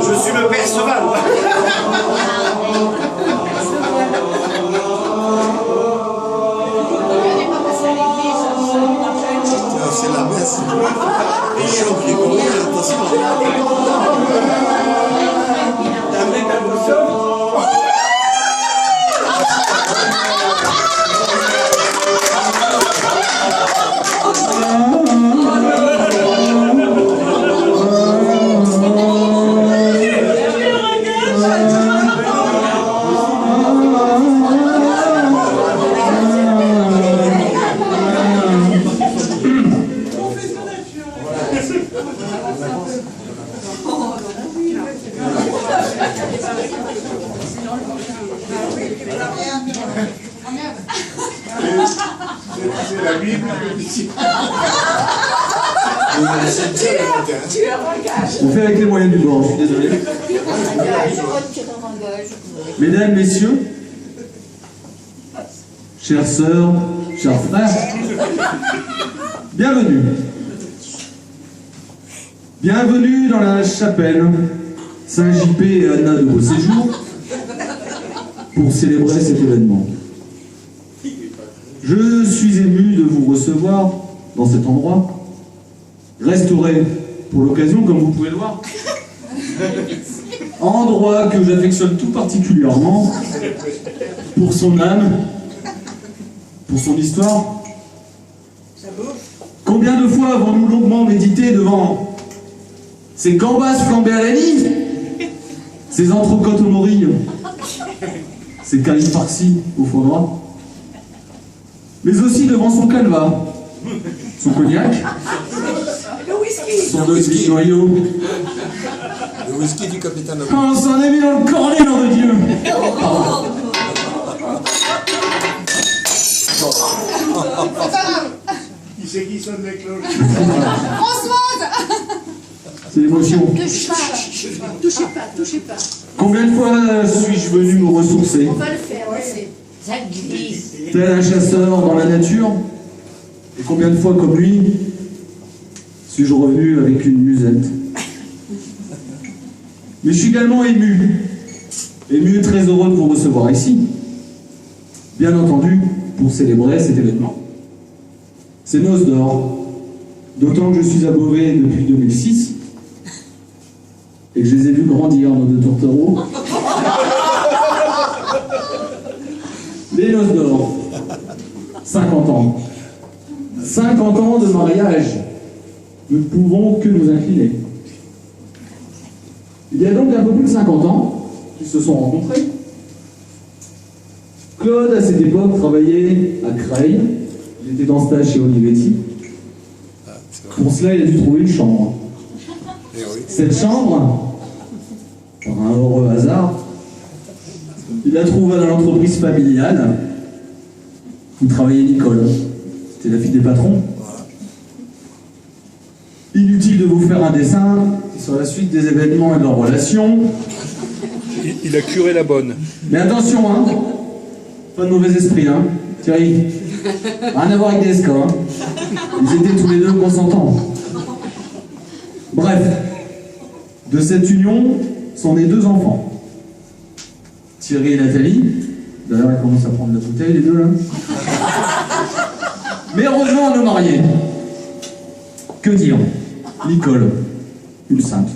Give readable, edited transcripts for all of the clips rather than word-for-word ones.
Je suis le Perceval. C'est la messe. Les chants qui courent, attention. C'est la Bible. On fait avec les moyens du bord, je suis désolé. Mesdames, messieurs, chères sœurs, chers frères, bienvenue. Bienvenue dans la chapelle Saint-JP et Anna de vos séjours pour célébrer cet événement. Je suis ému de vous recevoir dans cet endroit, restauré pour l'occasion, comme vous pouvez le voir. Endroit que j'affectionne tout particulièrement pour son âme, pour son histoire. Combien de fois avons-nous longuement médité devant ces gambas flambées à l'anis, ces entrecôtes aux morilles, ces cailles farcies au foie gras, mais aussi devant son calva, son cognac, son whisky noyau. Le whisky du capitaine. On s'en est mis dans le cornet, nom de Dieu. Qui c'est qui sonne les cloches? Françoise! C'est l'émotion. Touchez pas. Combien de fois suis-je venu me ressourcer, On va le faire, ça glisse. tel un chasseur dans la nature? Et combien de fois, comme lui, suis-je revenu avec une musette? Mais je suis également ému et très heureux de vous recevoir ici. Bien entendu, pour célébrer cet événement. C'est Noces d'Or, d'autant que je suis à Beauvais depuis 2006 et que je les ai vus grandir, nos deux tourtereaux. Les Noces d'Or, 50 ans. 50 ans de mariage. Nous ne pouvons que nous incliner. Il y a donc un peu plus de 50 ans qu'ils se sont rencontrés. Claude, à cette époque, travaillait à Creil. Il était en stage chez Olivetti. Pour cela, il a dû trouver une chambre. Cette chambre, par un heureux hasard, il la trouva dans l'entreprise familiale où travaillait Nicole. C'était la fille des patrons. Inutile de vous faire un dessin sur la suite des événements et de leurs relations. Il a curé la bonne. Mais attention, hein, pas de mauvais esprit, hein, Thierry. Rien à voir avec DSK, hein. Ils étaient tous les deux consentants. Bref, de cette union sont nés 2 enfants. Thierry et Nathalie. D'ailleurs, ils commencent à prendre la bouteille, les deux, là. Mais heureusement, nos mariés. Que dire? Nicole, une sainte.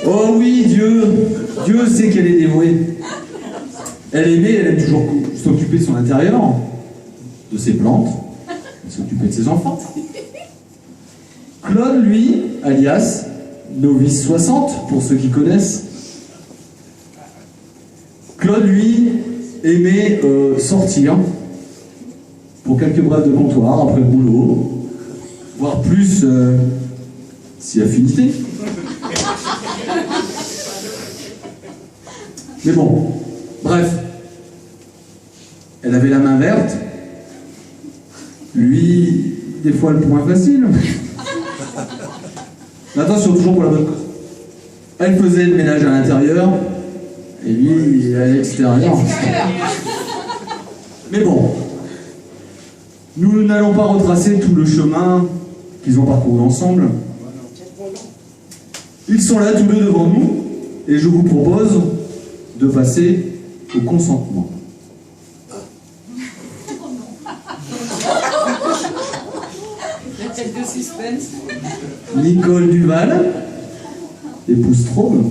Oh oui, Dieu sait qu'elle est dévouée. Elle aimait, elle aime toujours s'occuper de son intérieur, de ses plantes, s'occuper de ses enfants. Claude, lui, alias Novice 60, pour ceux qui connaissent. Claude, lui, aimait sortir pour quelques brèves de comptoir après le boulot, voire plus si affinité. Mais bon, bref, elle avait la main verte, lui, des fois le point facile. Mais attention, toujours pour la bonne cause. Elle faisait le ménage à l'intérieur, et lui, à l'extérieur. Mais bon, nous n'allons pas retracer tout le chemin qu'ils ont parcouru ensemble. Ils sont là tous deux devant nous, et je vous propose de passer au consentement. La tête de suspense. Nicole Duval, épouse Straube.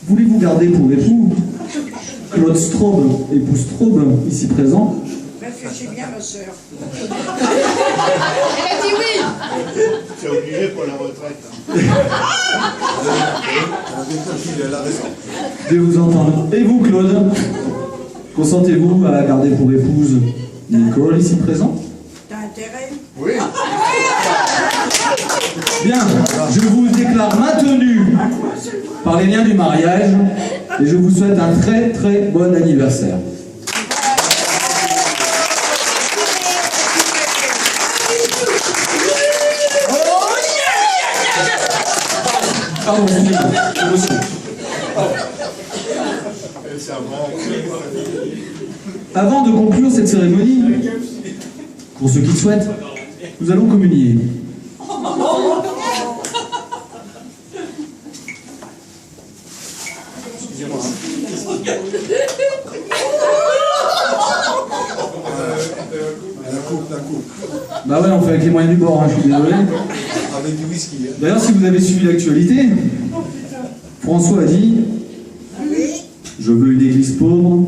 Voulez-vous garder pour époux Claude Straube, épouse Straube, ici présent? Réfléchis bien, ma sœur. Elle a dit oui. C'est obligé pour la retraite. Elle a raison. Je vais vous entendre. Et vous, Claude? Consentez-vous à garder pour épouse Nicole, ici présent? T'as intérêt? Oui. Bien, je vous déclare maintenu par les liens du mariage et je vous souhaite un très très bon anniversaire. Pardon, excusez-moi. Ça va. Avant de conclure cette cérémonie, pour ceux qui le souhaitent, nous allons communier. Excusez-moi. La coupe. Bah ouais, on fait avec les moyens du bord, hein, je suis désolé. Avec du whisky. Hein. D'ailleurs, si vous avez suivi l'actualité, François a dit « Je veux une église pauvre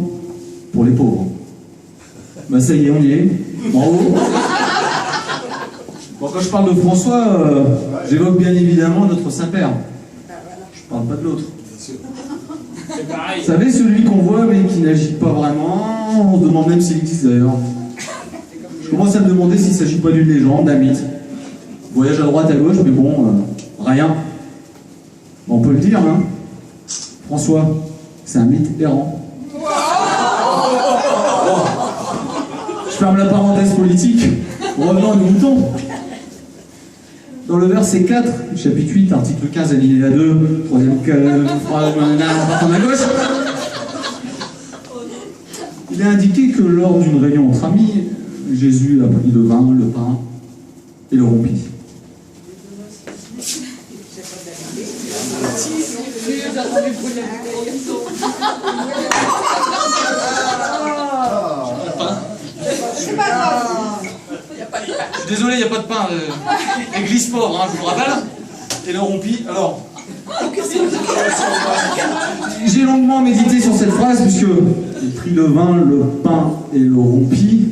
pour les pauvres ». Bah ça y est, on y est. Bravo. Bon, quand je parle de François, j'évoque bien évidemment notre Saint-Père. Je parle pas de l'autre. Vous savez, celui qu'on voit mais qui n'agit pas vraiment, on se demande même s'il existe d'ailleurs. Je commence à me demander s'il ne s'agit pas d'une légende, d'un mythe. Voyage à droite, à gauche, mais bon, rien. On peut le dire, hein. François, c'est un mythe errant. Je ferme la parenthèse politique. Revenons à nos moutons. Dans le verset 4, chapitre 8, article 15, alinéa 2, troisième phrase, en à gauche, il est indiqué que lors d'une réunion entre amis, Jésus a pris le vin, le pain et le rompit. C'est pas grave. Je suis désolé, il n'y a pas de pain. Église pauvre, hein, je vous le rappelle. Et le rompit. Alors, j'ai longuement médité sur cette phrase puisque il prit le vin, le pain et le rompit.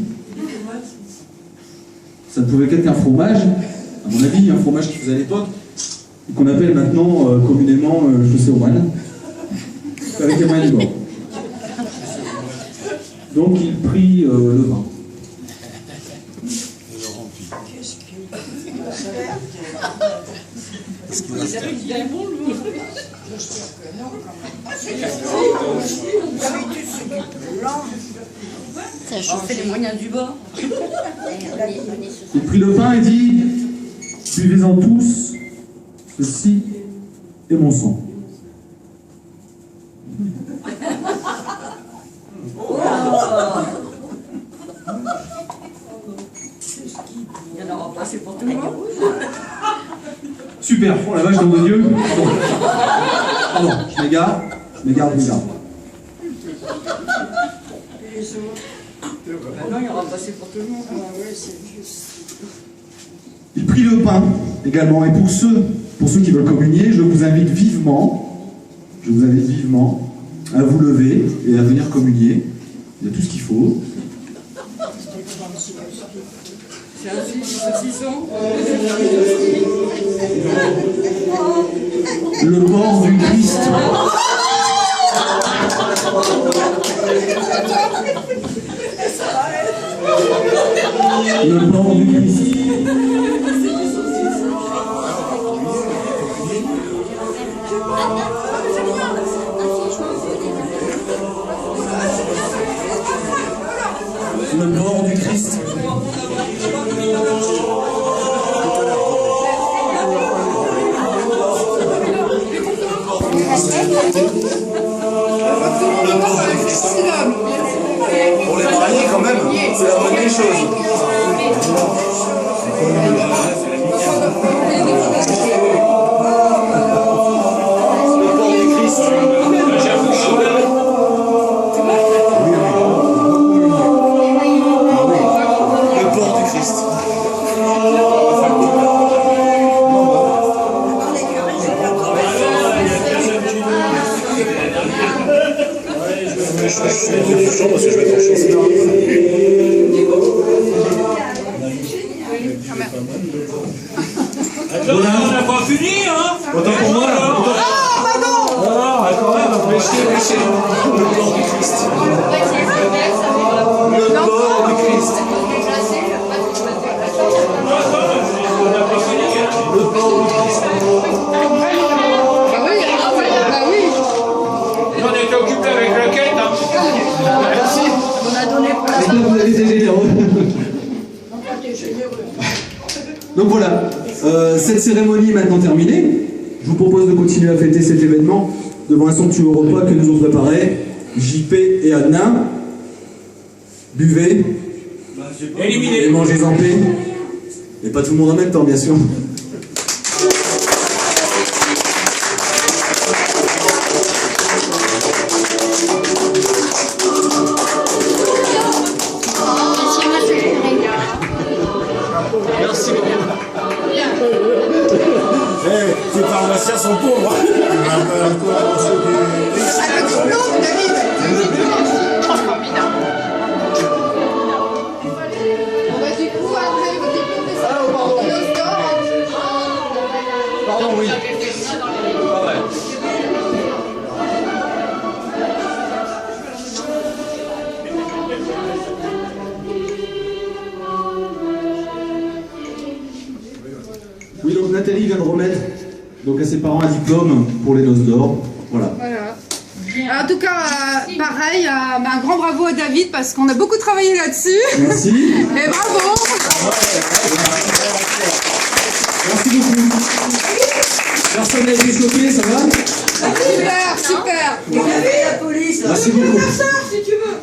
Ça ne pouvait qu'être qu'un fromage, à mon avis, un fromage qui faisait à l'époque, et qu'on appelle maintenant communément chaussée au moine, avec les moyens du bord. Donc il prit le vin. Ça chauffe les moyens du bord. Il prit le pain et dit « Buvez-en tous, ceci est mon sang. » Il y en aura pas, c'est pour tout le monde. Super, oh la vache, nom de Dieu. Pardon, je m'égare. Non, il y aura pas, c'est pour tout le monde. Ah ouais, c'est juste. Il prit le pain également, et pour ceux qui veulent communier, je vous invite vivement à vous lever et à venir communier. Il y a tout ce qu'il faut. C'est un saucisson. Le corps du Christ. Le corps du Christ. Le corps du Christ. Pour les mariés, quand même, c'est la bonne des choses. Le port du Christ. Le port du Christ. Je suis chaud parce que je vais être en chaud. On n'a pas fini, hein? Autant pour moi, là. Ah, quand même, Péché. Le port du Christ. Le port du Christ. Le port du Christ. Bah oui. on était occupé avec la quête, hein? On a donné pour la J'espère que vous avez été généreux. Donc voilà, cette cérémonie est maintenant terminée. Je vous propose de continuer à fêter cet événement devant un somptueux repas que nous ont préparé JP et Adna. Buvez Éliminé. et mangez en paix. Et pas tout le monde en même temps, bien sûr. Les pharmaciens sont pauvres. Pardon, oui. Oui, donc Nathalie vient de remettre donc, à ses parents un diplôme pour les noces d'or. Voilà. Voilà. En tout cas, pareil, un grand bravo à David parce qu'on a beaucoup travaillé là-dessus. Merci. Et bravo. Merci beaucoup. Personne n'a été choqué, ça va? Super. police. Merci beaucoup. Si tu veux.